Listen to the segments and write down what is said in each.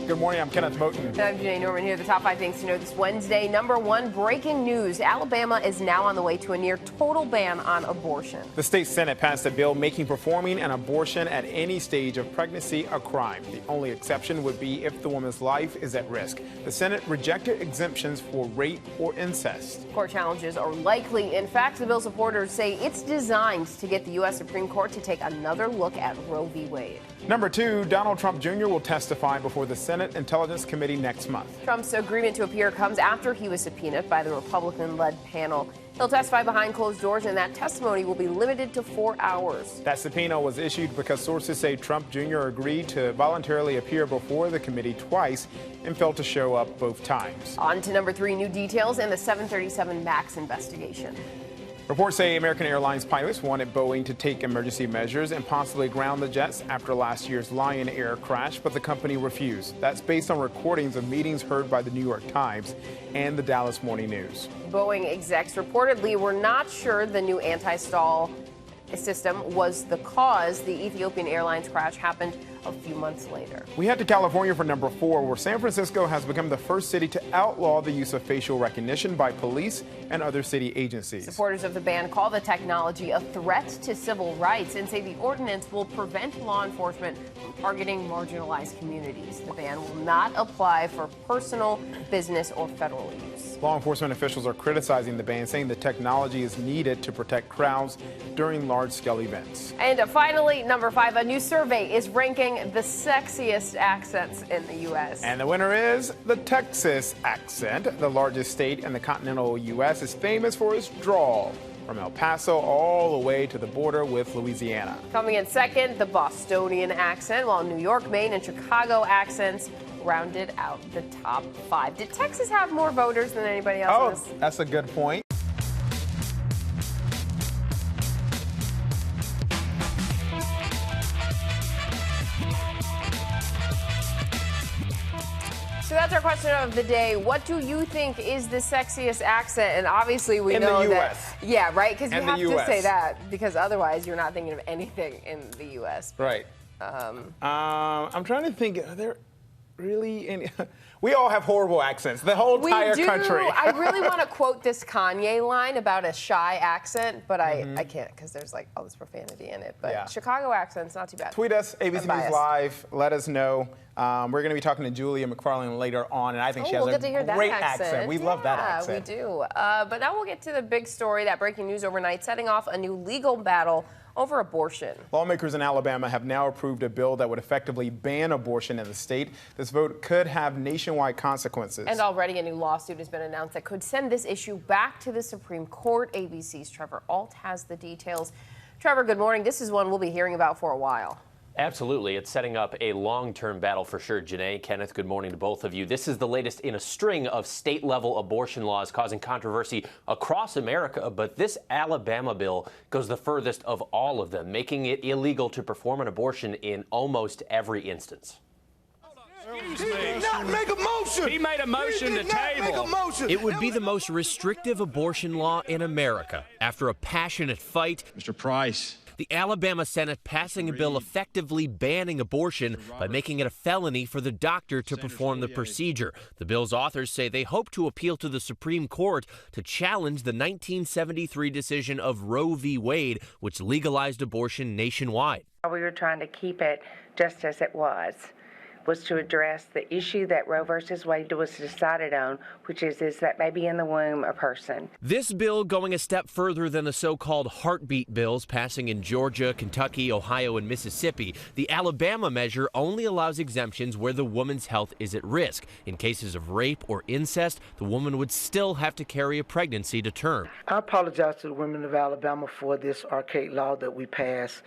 Good morning, I'm Kenneth Moten. And I'm Janae Norman here. The top 5 things to know this Wednesday. Number 1, breaking news. Alabama is now on the way to a near total ban on abortion. The state Senate passed a bill making performing an abortion at any stage of pregnancy a crime. The only exception would be if the woman's life is at risk. The Senate rejected exemptions for rape or incest. Court challenges are likely. In fact, the bill's supporters say it's designed to get the U.S. Supreme Court to take another look at Roe v. Wade. Number 2, Donald Trump Jr. will testify before the Senate Intelligence Committee next month. Trump's agreement to appear comes after he was subpoenaed by the Republican-led panel. He'll testify behind closed doors, and that testimony will be limited to 4 hours. That subpoena was issued because sources say Trump Jr. agreed to voluntarily appear before the committee twice and failed to show up both times. On to number 3, new details in the 737 MAX investigation. Reports say American Airlines pilots wanted Boeing to take emergency measures and possibly ground the jets after last year's Lion Air crash, but the company refused. That's based on recordings of meetings heard by the New York Times and the Dallas Morning News. Boeing execs reportedly were not sure the new anti-stall system was the cause. The Ethiopian Airlines crash happened a few months later. We head to California for number 4, where San Francisco has become the first city to outlaw the use of facial recognition by police and other city agencies. Supporters of the ban call the technology a threat to civil rights and say the ordinance will prevent law enforcement from targeting marginalized communities. The ban will not apply for personal, business, or federal use. Law enforcement officials are criticizing the ban, saying the technology is needed to protect crowds during large-scale events. And finally, number 5, a new survey is ranking the sexiest accents in the U.S. And the winner is the Texas accent. The largest state in the continental U.S. is famous for its drawl, from El Paso all the way to the border with Louisiana. Coming in second, the Bostonian accent, while New York, Maine, and Chicago accents rounded out the top 5. Did Texas have more voters than anybody else? Oh, that's a good point. So that's our question of the day. What do you think is the sexiest accent? And obviously we know in the that. U.S. Yeah, right? Because you have US. to say that, because otherwise you're not thinking of anything in the U.S. Right. I'm trying to think. Are there really any? We all have horrible accents. The whole entire country. I really want to quote this Kanye line about a shy accent, but I can't because there's like all this profanity in it. But Yeah. Chicago accent's not too bad. Tweet us, ABC I'm News biased. Live. Let us know. We're going to be talking to Julia McFarlane later on, and I think she has we'll a get to hear great that accent. We love that accent. We do. But now we'll get to the big story, that breaking news overnight, setting off a new legal battle over abortion. Lawmakers in Alabama have now approved a bill that would effectively ban abortion in the state. This vote could have nationwide consequences. And already a new lawsuit has been announced that could send this issue back to the Supreme Court. ABC's Trevor Alt has the details. Trevor, good morning. This is one we'll be hearing about for a while. Absolutely. It's setting up a long-term battle for sure. Janae, Kenneth, good morning to both of you. This is the latest in a string of state-level abortion laws causing controversy across America, but this Alabama bill goes the furthest of all of them, making it illegal to perform an abortion in almost every instance. He did not make a motion. He made a motion to table. It would be the most restrictive abortion law in America. After a passionate fight, Mr. Price. the Alabama Senate passing a bill effectively banning abortion by making it a felony for the doctor to perform the procedure. The bill's authors say they hope to appeal to the Supreme Court to challenge the 1973 decision of Roe v. Wade, which legalized abortion nationwide. We were trying to keep it just as it was to address the issue that Roe versus Wade was decided on, which is that baby in the womb a person. This bill going a step further than the so-called heartbeat bills passing in Georgia, Kentucky, Ohio, and Mississippi. The Alabama measure only allows exemptions where the woman's health is at risk. In cases of rape or incest, the woman would still have to carry a pregnancy to term. I apologize to the women of Alabama for this archaic law that we passed.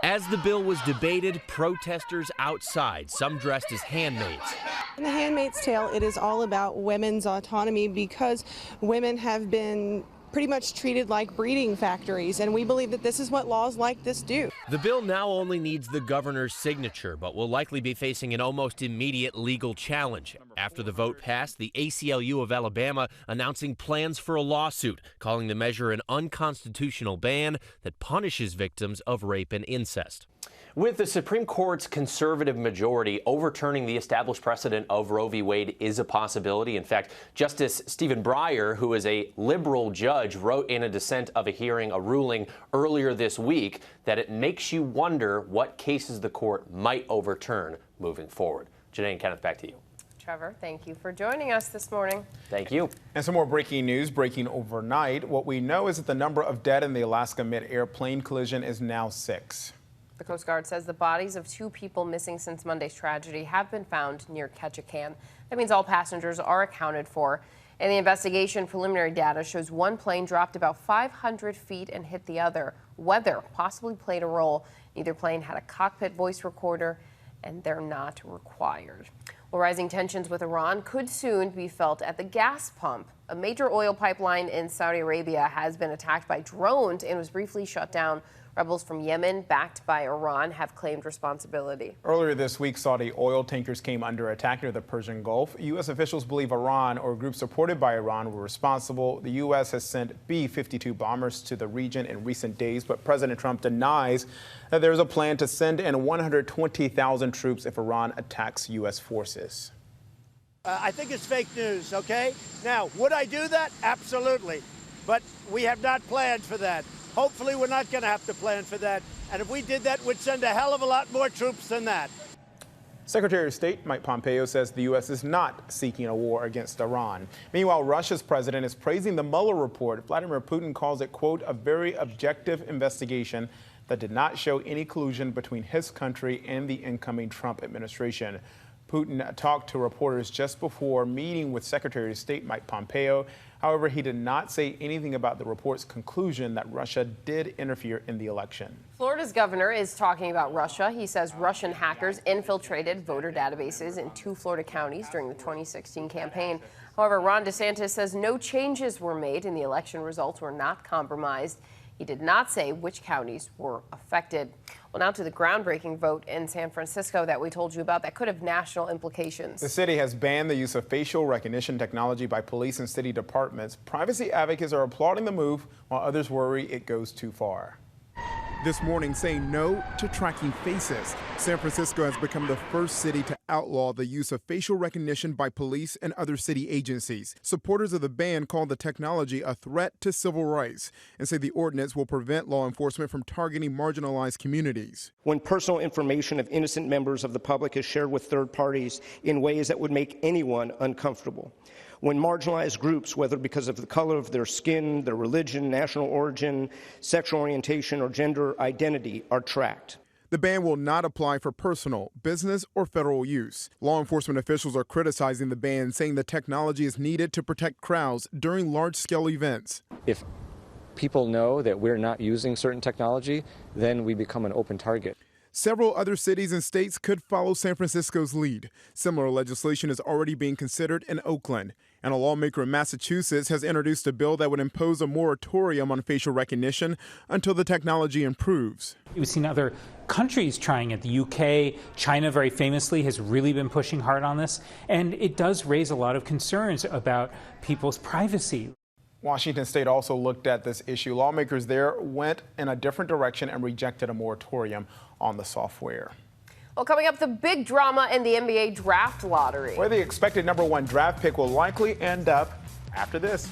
As the bill was debated, protesters outside, some dressed as handmaids. In The Handmaid's Tale, it is all about women's autonomy because women have been pretty much treated like breeding factories, and we believe that this is what laws like this do. The bill now only needs the governor's signature, but will likely be facing an almost immediate legal challenge. After the vote passed, the ACLU of Alabama announcing plans for a lawsuit, calling the measure an unconstitutional ban that punishes victims of rape and incest. With the Supreme Court's conservative majority, overturning the established precedent of Roe v. Wade is a possibility. In fact, Justice Stephen Breyer, who is a liberal judge, wrote in a dissent of a ruling earlier this week that it makes you wonder what cases the court might overturn moving forward. Janae and Kenneth, back to you. Trevor, thank you for joining us this morning. Thank you. And some more breaking news, breaking overnight. What we know is that the number of dead in the Alaska mid-air plane collision is now 6. The Coast Guard says the bodies of 2 people missing since Monday's tragedy have been found near Ketchikan. That means all passengers are accounted for. In the investigation, preliminary data shows one plane dropped about 500 feet and hit the other. Weather possibly played a role. Neither plane had a cockpit voice recorder, and they're not required. Well, rising tensions with Iran could soon be felt at the gas pump. A major oil pipeline in Saudi Arabia has been attacked by drones and was briefly shut down. Rebels from Yemen, backed by Iran, have claimed responsibility. Earlier this week, Saudi oil tankers came under attack near the Persian Gulf. U.S. officials believe Iran or groups supported by Iran were responsible. The U.S. has sent B-52 bombers to the region in recent days, but President Trump denies that there is a plan to send in 120,000 troops if Iran attacks U.S. forces. I think it's fake news, okay? Now, would I do that? Absolutely. But we have not planned for that. Hopefully, we're not going to have to plan for that. And if we did that, we'd send a hell of a lot more troops than that. Secretary of State Mike Pompeo says the U.S. is not seeking a war against Iran. Meanwhile, Russia's president is praising the Mueller report. Vladimir Putin calls it, quote, a very objective investigation that did not show any collusion between his country and the incoming Trump administration. Putin talked to reporters just before meeting with Secretary of State Mike Pompeo. However, he did not say anything about the report's conclusion that Russia did interfere in the election. Florida's governor is talking about Russia. He says Russian hackers infiltrated voter databases in 2 Florida counties during the 2016 campaign. However, Ron DeSantis says no changes were made and the election results were not compromised. He did not say which counties were affected. Well, now to the groundbreaking vote in San Francisco that we told you about that could have national implications. The city has banned the use of facial recognition technology by police and city departments. Privacy advocates are applauding the move, while others worry it goes too far. This morning saying no to tracking faces. San Francisco has become the first city to outlaw the use of facial recognition by police and other city agencies. Supporters of the ban call the technology a threat to civil rights and say the ordinance will prevent law enforcement from targeting marginalized communities. When personal information of innocent members of the public is shared with third parties in ways that would make anyone uncomfortable. When marginalized groups, whether because of the color of their skin, their religion, national origin, sexual orientation, or gender identity, are tracked. The ban will not apply for personal, business, or federal use. Law enforcement officials are criticizing the ban, saying the technology is needed to protect crowds during large-scale events. If people know that we're not using certain technology, then we become an open target. Several other cities and states could follow San Francisco's lead. Similar legislation is already being considered in Oakland. And a lawmaker in Massachusetts has introduced a bill that would impose a moratorium on facial recognition until the technology improves. We've seen other countries trying it. The UK, China very famously has really been pushing hard on this. And it does raise a lot of concerns about people's privacy. Washington State also looked at this issue. Lawmakers there went in a different direction and rejected a moratorium on the software. Well, coming up, the big drama in the NBA draft lottery. Where the expected #1 draft pick will likely end up after this.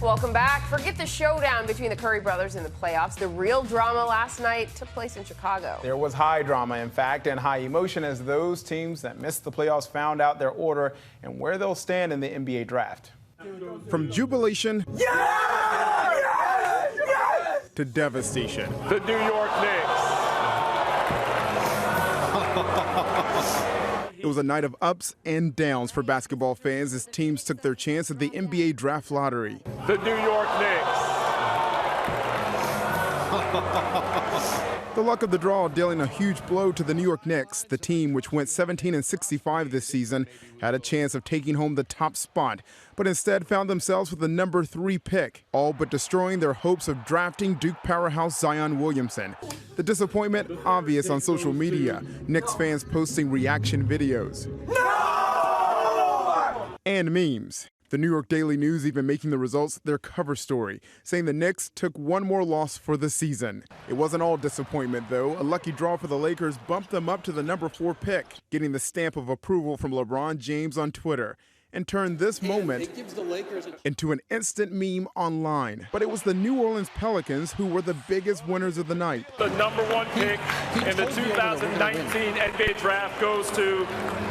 Welcome back. Forget the showdown between the Curry brothers in the playoffs. The real drama last night took place in Chicago. There was high drama, in fact, and high emotion as those teams that missed the playoffs found out their order and where they'll stand in the NBA draft. From jubilation to devastation. The New York Knicks. It was a night of ups and downs for basketball fans as teams took their chance at the NBA draft lottery. The New York Knicks. The luck of the draw dealing a huge blow to the New York Knicks. The team, which went 17-65 this season, had a chance of taking home the top spot, but instead found themselves with the #3 pick, all but destroying their hopes of drafting Duke powerhouse Zion Williamson. The disappointment obvious on social media, Knicks fans posting reaction videos and memes. The New York Daily News even making the results their cover story, saying the Knicks took one more loss for the season. It wasn't all disappointment, though. A lucky draw for the Lakers bumped them up to the number 4 pick, getting the stamp of approval from LeBron James on Twitter, and turned this moment into an instant meme online. But it was the New Orleans Pelicans who were the biggest winners of the night. The number 1 pick in the 2019 NBA draft goes to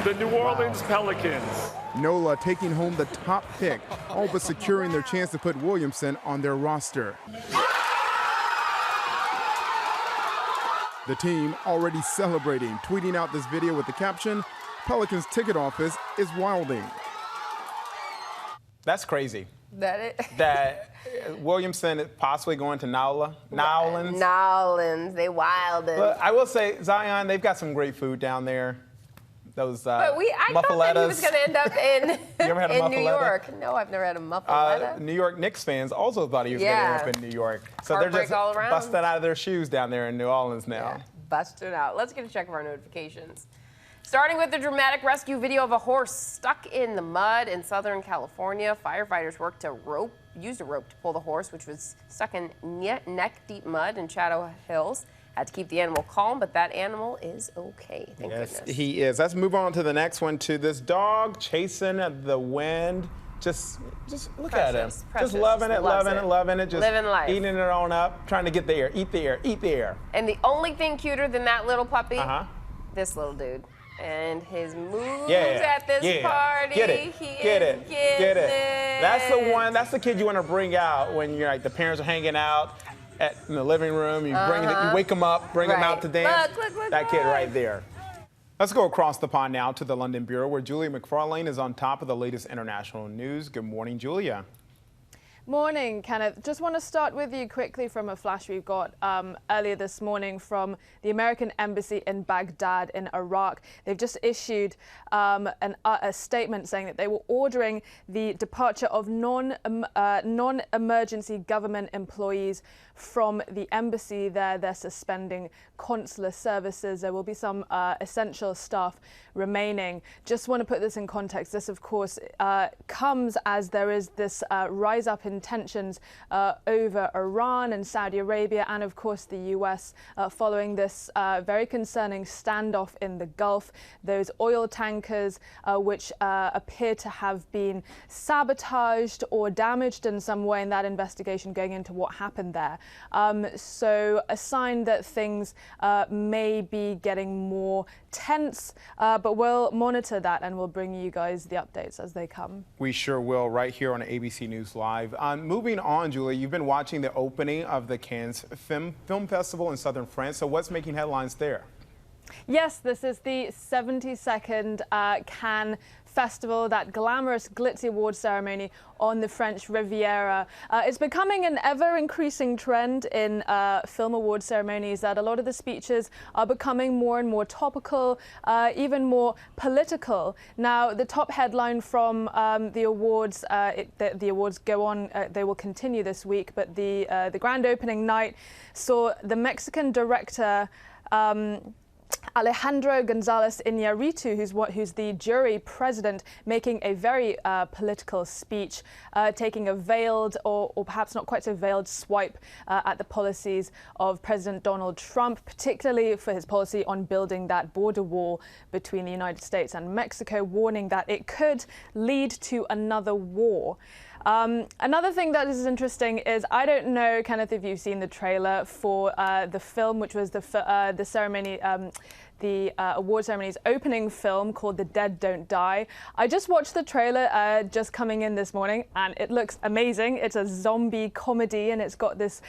the New Orleans Pelicans. NOLA taking home the top pick, all but securing their chance to put Williamson on their roster. The team already celebrating, tweeting out this video with the caption, "Pelicans ticket office is wilding." That's crazy. That Williamson is possibly going to Nowlands. Nowlands, they wilded. But I will say, Zion, they've got some great food down there. Those I thought that he was going to end up in New York. No, I've never had a muffaletta. New York Knicks fans also thought he was going to end up in New York. So they're just busting out of their shoes down there in New Orleans now. Yeah, busting out. Let's get a check of our notifications. Starting with the dramatic rescue video of a horse stuck in the mud in Southern California. Firefighters used a rope to pull the horse, which was stuck in neck-deep mud in Shadow Hills. Had to keep the animal calm, but that animal is okay. Thank goodness. He is. Let's move on to the next one, to this dog chasing the wind. Just look at him. Just loving it, just living life. Eating it on up, trying to get the air, eat the air, eat the air. And the only thing cuter than that little puppy, this little dude. And his moves at this party. Get it. That's the one. That's the kid you want to bring out when you're like the parents are hanging out in the living room. You you wake them up, bring them out to dance. Look, that kid right there. Let's go across the pond now to the London Bureau, where Julia McFarlane is on top of the latest international news. Good morning, Julia. Morning, Kenneth. Just want to start with you quickly from a flash we've got earlier this morning from the American Embassy in Baghdad in Iraq. They've just issued a statement saying that they were ordering the departure of non-emergency government employees from the embassy there. They're suspending consular services. There will be some essential staff remaining. Just want to put this in context. This, of course, comes as there is this rise up in tensions over Iran and Saudi Arabia, and of course the US following this very concerning standoff in the Gulf. Those oil tankers which appear to have been sabotaged or damaged in some way in that investigation, going into what happened there. So a sign that things may be getting more tense, but we'll monitor that and we'll bring you guys the updates as they come. We sure will, right here on ABC News Live. Moving on, Julie, you've been watching the opening of the Cannes Film Festival in southern France. So what's making headlines there? Yes, this is the 72nd Cannes Festival, that glamorous, glitzy award ceremony on the French Riviera. It's becoming an ever-increasing trend in film award ceremonies that a lot of the speeches are becoming more and more topical, even more political. Now, the top headline from the awards, the awards go on, they will continue this week, but the grand opening night saw the Mexican director Alejandro González Iñárritu, who's the jury president, making a very political speech, taking a veiled or perhaps not quite so veiled swipe at the policies of President Donald Trump, particularly for his policy on building that border wall between the United States and Mexico, warning that it could lead to another war. Another thing that is interesting is, I don't know, Kenneth, if you've seen the trailer for the film, which was the ceremony, the award ceremony's opening film called The Dead Don't Die. I just watched the trailer just coming in this morning, and it looks amazing. It's a zombie comedy, and it's got this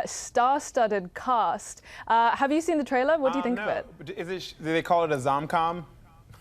star-studded cast. Have you seen the trailer? What do you think of it? Do they call it a zomcom?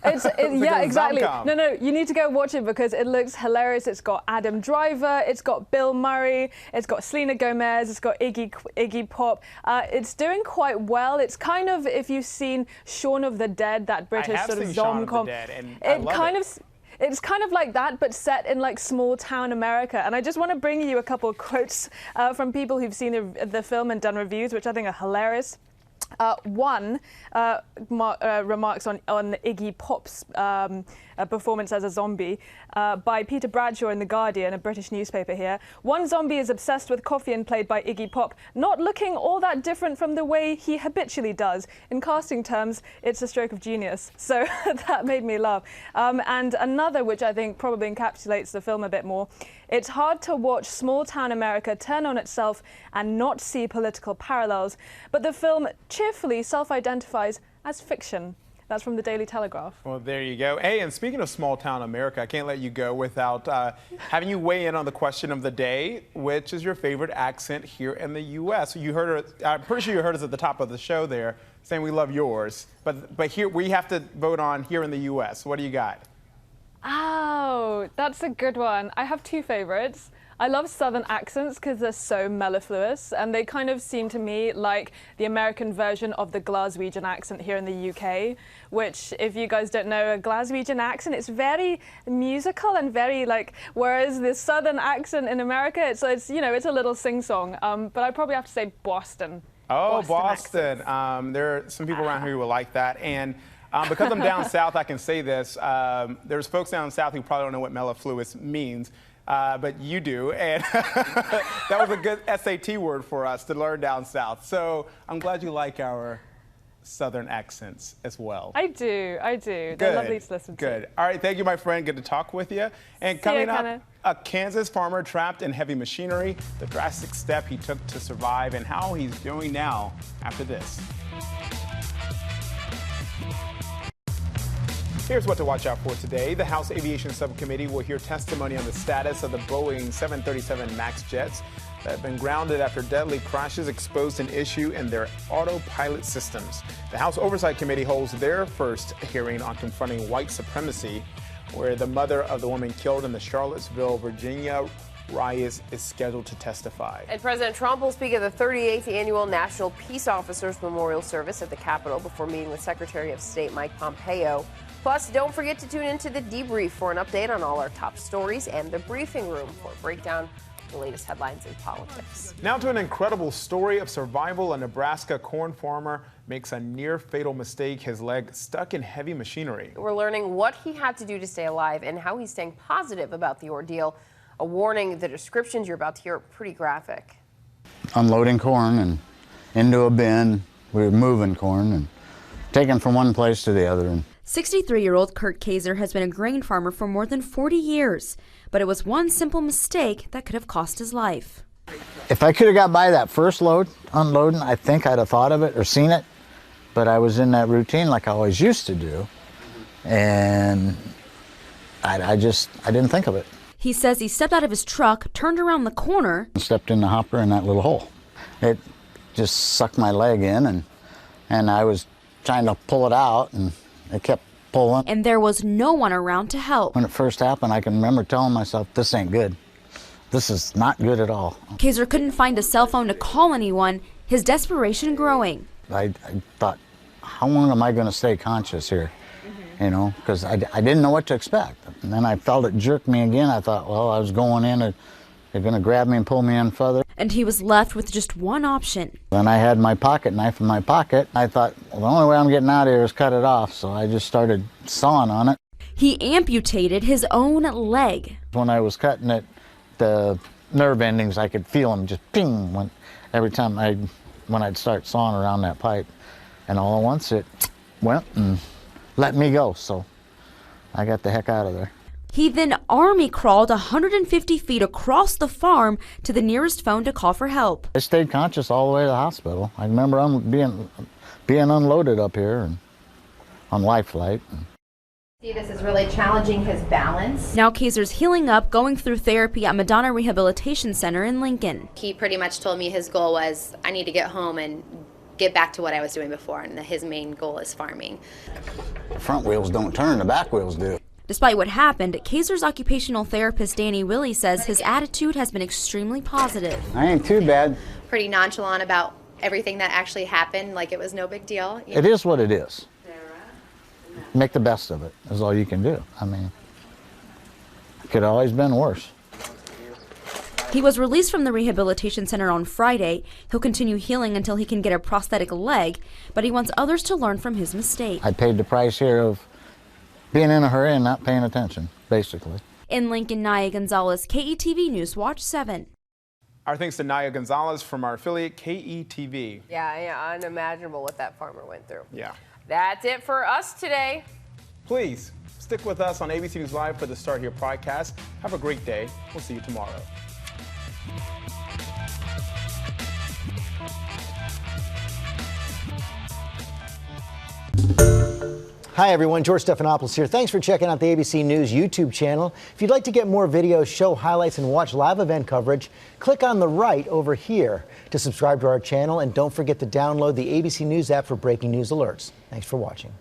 Yeah, exactly. No, you need to go watch it because it looks hilarious. It's got Adam Driver, it's got Bill Murray, it's got Selena Gomez, it's got Iggy Pop. It's doing quite well. It's kind of, if you've seen Shaun of the Dead, that British sort of zom-com. It's kind of like that, but set in like small town America. And I just want to bring you a couple of quotes from people who've seen the film and done reviews, which I think are hilarious. One remarks on Iggy Pop's performance as a zombie by Peter Bradshaw in The Guardian, a British newspaper here. One zombie is obsessed with coffee and played by Iggy Pop, not looking all that different from the way he habitually does. In casting terms, it's a stroke of genius. So that made me laugh. And another, which I think probably encapsulates the film a bit more, it's hard to watch small-town America turn on itself and not see political parallels, but the film cheerfully self-identifies as fiction. That's from the Daily Telegraph. Well, there you go. Hey, and speaking of small-town America, I can't let you go without having you weigh in on the question of the day, which is your favorite accent here in the U.S. You heard her, I'm pretty sure you heard us at the top of the show there saying we love yours, but here we have to vote on here in the U.S. What do you got? Oh, that's a good one. I have two favorites. I love Southern accents because they're so mellifluous, and they kind of seem to me like the American version of the Glaswegian accent here in the UK, which, if you guys don't know, a Glaswegian accent, it's very musical and very like, whereas the Southern accent in America, it's you know, it's a little sing-song, but I'd probably have to say Boston. Oh, Boston. There are some people around here who will like that, and because I'm down south, I can say this. There's folks down south who probably don't know what mellifluous means. But you do, and that was a good SAT word for us to learn down south. So I'm glad you like our Southern accents as well. I do. They're lovely to listen to. Good. All right, thank you, my friend. Good to talk with you. And coming up, a Kansas farmer trapped in heavy machinery, the drastic step he took to survive, and how he's doing now after this. Here's what to watch out for today. The House Aviation Subcommittee will hear testimony on the status of the Boeing 737 MAX jets that have been grounded after deadly crashes exposed an issue in their autopilot systems. The House Oversight Committee holds their first hearing on confronting white supremacy, where the mother of the woman killed in the Charlottesville, Virginia riots is scheduled to testify. And President Trump will speak at the 38th Annual National Peace Officers Memorial Service at the Capitol before meeting with Secretary of State Mike Pompeo. Plus, don't forget to tune into The Debrief for an update on all our top stories and The Briefing Room for a breakdown of the latest headlines in politics. Now to an incredible story of survival. A Nebraska corn farmer makes a near-fatal mistake, his leg stuck in heavy machinery. We're learning what he had to do to stay alive and how he's staying positive about the ordeal. A warning, the descriptions you're about to hear are pretty graphic. Unloading corn and into a bin. We were moving corn and taking from one place to the other. 63-year-old Kurt Kaiser has been a grain farmer for more than 40 years, but it was one simple mistake that could have cost his life. If I could have got by that first load, unloading, I think I'd have thought of it or seen it, but I was in that routine like I always used to do, and I didn't think of it. He says he stepped out of his truck, turned around the corner, and stepped in the hopper in that little hole. It just sucked my leg in, and I was trying to pull it out, and it kept pulling. And there was no one around to help. When it first happened, I can remember telling myself, this ain't good. This is not good at all. Kaiser couldn't find a cell phone to call anyone, his desperation growing. I thought, how long am I going to stay conscious here? You know, because I didn't know what to expect. And then I felt it jerk me again. I thought, well, I was going in, and they're going to grab me and pull me in further. And he was left with just one option. Then I had my pocket knife in my pocket. I thought, well, the only way I'm getting out of here is cut it off. So I just started sawing on it. He amputated his own leg. When I was cutting it, the nerve endings, I could feel them just ping every time when I'd start sawing around that pipe. And all at once it went and let me go. So I got the heck out of there. He then army crawled 150 feet across the farm to the nearest phone to call for help. I stayed conscious all the way to the hospital. I remember being unloaded up here and on life flight. See, this is really challenging his balance. Now Kaiser's healing up, going through therapy at Madonna Rehabilitation Center in Lincoln. He pretty much told me his goal was, I need to get home and get back to what I was doing before, and his main goal is farming. The front wheels don't turn, the back wheels do. Despite what happened, Kaiser's occupational therapist Danny Willie says his attitude has been extremely positive. I ain't too bad. Pretty nonchalant about everything that actually happened, like it was no big deal. It is what it is. Make the best of it is all you can do. I mean, it could have always been worse. He was released from the rehabilitation center on Friday. He'll continue healing until he can get a prosthetic leg, but he wants others to learn from his mistake. I paid the price here of being in a hurry and not paying attention, basically. In Lincoln, Naya Gonzalez, KETV News Watch 7. Our thanks to Naya Gonzalez from our affiliate KETV. Yeah, unimaginable what that farmer went through. Yeah. That's it for us today. Please stick with us on ABC News Live for the Start Here podcast. Have a great day. We'll see you tomorrow. Hi everyone, George Stephanopoulos here. Thanks for checking out the ABC News YouTube channel. If you'd like to get more videos, show highlights, and watch live event coverage, click on the right over here to subscribe to our channel, and don't forget to download the ABC News app for breaking news alerts. Thanks for watching.